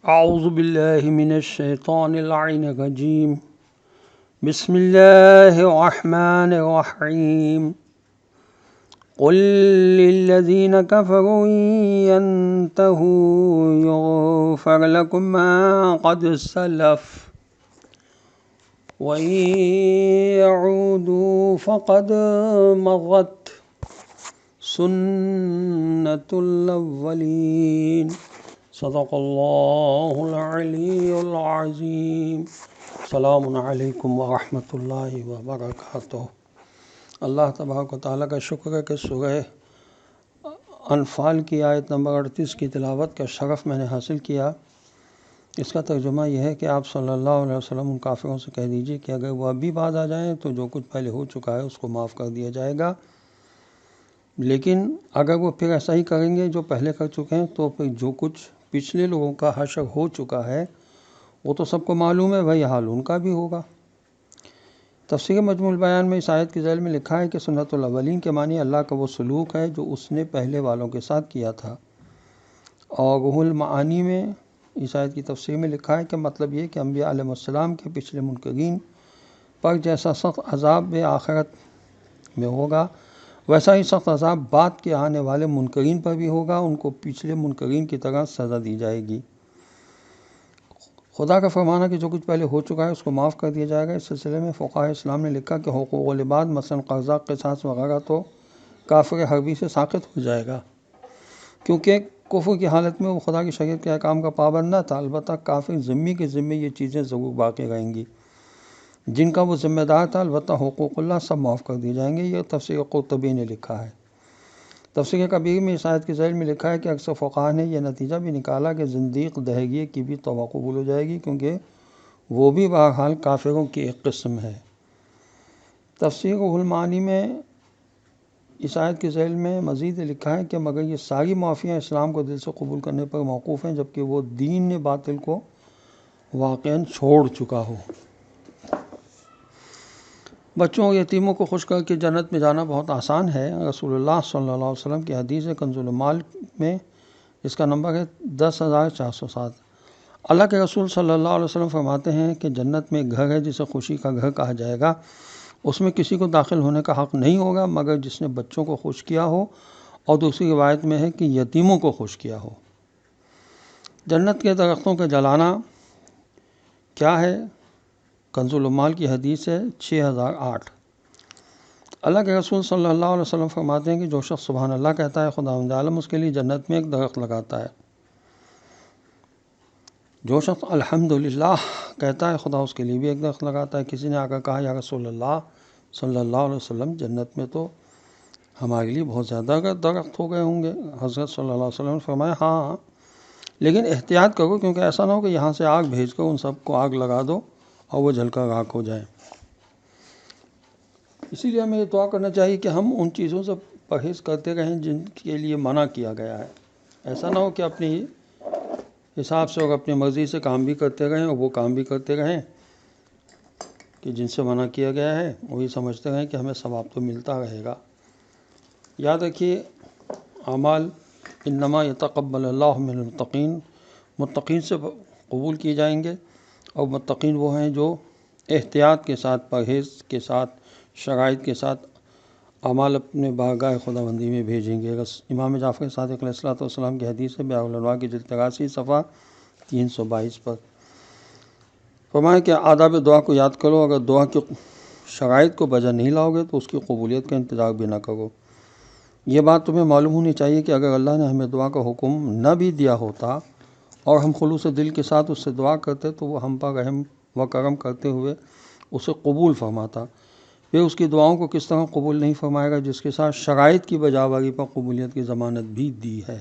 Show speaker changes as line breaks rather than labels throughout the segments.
اعوذ باللہ من الشیطان اللعین الرجیم بسم اللہ الرحمن الرحیم قل للذین کفروا ينتہوا یغفر لکم ما قد سلف وَإِن يَعُودُوا فَقَدْ مَضَتْ سُنَّةُ الْأَوَّلِينَ صدق اللہ العلی العظیم. السلام علیکم ورحمۃ اللہ وبرکاتہ. اللہ تبارک و تعالیٰ کا شکر ہے کہ سورہ انفال کی آیت نمبر 38 کی تلاوت کا شرف میں نے حاصل کیا. اس کا ترجمہ یہ ہے کہ آپ صلی اللہ علیہ وسلم ان کافروں سے کہہ دیجئے کہ اگر وہ ابھی باز آ جائیں تو جو کچھ پہلے ہو چکا ہے اس کو معاف کر دیا جائے گا، لیکن اگر وہ پھر ایسا ہی کریں گے جو پہلے کر چکے ہیں تو پھر جو کچھ پچھلے لوگوں کا حشر ہو چکا ہے وہ تو سب کو معلوم ہے، وہی حال ان کا بھی ہوگا. تفسیر مجموع البیان میں اس آیت کی ذیل میں لکھا ہے کہ سنت الاولین کے معنی اللہ کا وہ سلوک ہے جو اس نے پہلے والوں کے ساتھ کیا تھا. اور روح المعانی میں اس آیت کی تفسیر میں لکھا ہے کہ مطلب یہ کہ انبیاء علیہ السلام کے پچھلے منکرین پر جیسا سخت عذاب آخرت میں ہوگا ویسا ہی سخت عذاب بعد کے آنے والے منکرین پر بھی ہوگا. ان کو پچھلے منکرین کی طرح سزا دی جائے گی. خدا کا فرمانا کہ جو کچھ پہلے ہو چکا ہے اس کو معاف کر دیا جائے گا. اس سلسلے میں فقہاء اسلام نے لکھا کہ حقوق العباد مثلا قرضہ، قصاص وغیرہ تو کافر حربی سے ساقط ہو جائے گا، کیونکہ کفر کی حالت میں وہ خدا کی شریعت کے احکام کا پابند نہ تھا. البتہ کافر ذمہ کے ذمہ یہ چیزیں ضرور باقی رہیں گی جن کا وہ ذمہ دار تھا. البتہ حقوق اللہ سب معاف کر دیے جائیں گے. یہ تفسیر قرطبی نے لکھا ہے. تفسیر کبیر میں اس آیت کی ذیل میں لکھا ہے کہ اکثر فقہاء نے یہ نتیجہ بھی نکالا کہ زندیق دہریے کی بھی توبہ قبول ہو جائے گی، کیونکہ وہ بھی بہرحال کافروں کی ایک قسم ہے. تفسیر روح المعانی میں اس آیت کی ذیل میں مزید لکھا ہے کہ مگر یہ ساری معافیاں اسلام کو دل سے قبول کرنے پر موقوف ہیں، جبکہ وہ دین باطل کو واقعاً چھوڑ چکا ہو. بچوں اور یتیموں کو خوش کر کے جنت میں جانا بہت آسان ہے. رسول اللہ صلی اللہ علیہ وسلم کی حدیث ہے کنز المال میں، اس کا نمبر ہے 10,407. اللہ کے رسول صلی اللہ علیہ وسلم فرماتے ہیں کہ جنت میں ایک گھر ہے جسے خوشی کا گھر کہا جائے گا. اس میں کسی کو داخل ہونے کا حق نہیں ہوگا مگر جس نے بچوں کو خوش کیا ہو، اور دوسری روایت میں ہے کہ یتیموں کو خوش کیا ہو. جنت کے درختوں کا جلانا کیا ہے؟ کنز المال کی حدیث ہے 6008. اللہ کے رسول صلی اللہ علیہ وسلم فرماتے ہیں کہ جو شخص سبحان اللہ کہتا ہے خداوند عالم اس کے لیے جنت میں ایک درخت لگاتا ہے. جو شخص الحمدللہ کہتا ہے خدا اس کے لیے بھی ایک درخت لگاتا ہے. کسی نے آ کر کہا یا رسول اللہ صلی اللہ علیہ وسلم جنت میں تو ہمارے لیے بہت زیادہ درخت ہو گئے ہوں گے. حضرت صلی اللہ علیہ وسلم نے فرمایا ہاں، لیکن احتیاط کرو کیونکہ ایسا نہ ہو کہ یہاں سے آگ بھیج کر ان سب کو آگ لگا دو اور وہ جل کر راکھ ہو جائیں. اسی لیے ہمیں یہ دعا کرنا چاہیے کہ ہم ان چیزوں سے پرہیز کرتے رہیں جن کے لیے منع کیا گیا ہے. ایسا نہ ہو کہ اپنی حساب سے اور اپنی مرضی سے کام بھی کرتے رہیں اور وہ کام بھی کرتے رہیں کہ جن سے منع کیا گیا ہے وہی سمجھتے رہیں کہ ہمیں ثواب تو ملتا رہے گا. یاد رکھیے اعمال انما یتقبل اللہ من المتقین، متقین سے قبول کیے جائیں گے، اور متقین وہ ہیں جو احتیاط کے ساتھ، پرہیز کے ساتھ، شرائط کے ساتھ اعمال اپنے بارگاہ خداوندی میں بھیجیں گے. امام جعفر صادق علیہ السلام کی حدیث ہے بیان الانواع کی جلد 83 صفحہ 322 پر. فرمایا کہ آداب دعا کو یاد کرو، اگر دعا کی شرائط کو بجا نہیں لاؤ گے تو اس کی قبولیت کا انتظار بھی نہ کرو. یہ بات تمہیں معلوم ہونی چاہیے کہ اگر اللہ نے ہمیں دعا کا حکم نہ بھی دیا ہوتا اور ہم خلوص دل کے ساتھ اس سے دعا کرتے تو وہ ہم پر رحم و کرم کرتے ہوئے اسے قبول فرماتا. پھر اس کی دعاؤں کو کس طرح قبول نہیں فرمائے گا جس کے ساتھ شرائط کی بجاوری پر قبولیت کی ضمانت بھی دی ہے.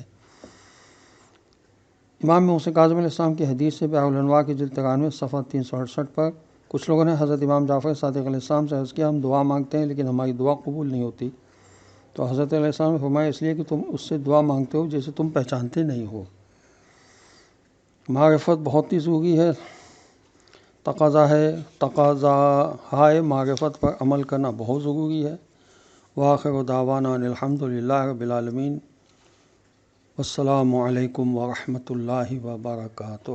امام موسیٰ کاظم علیہ السلام کی حدیث سے بیان الانواع کی جلد 93 صفحہ 368 پر کچھ لوگوں نے حضرت امام جعفر صادق علیہ السلام سے عرض کیا ہم دعا مانگتے ہیں لیکن ہماری دعا قبول نہیں ہوتی. تو حضرت علیہ السلام نے فرمایا اس لیے کہ تم اس سے دعا مانگتے ہو جسے تم پہچانتے نہیں ہو. معرفت بہت ہی ضروری ہے. تقاضا معرفت پر عمل کرنا بہت ضروری ہے. وآخر دعوانا ان الحمد للہ رب العالمین. السلام علیکم ورحمۃ اللہ وبرکاتہ۔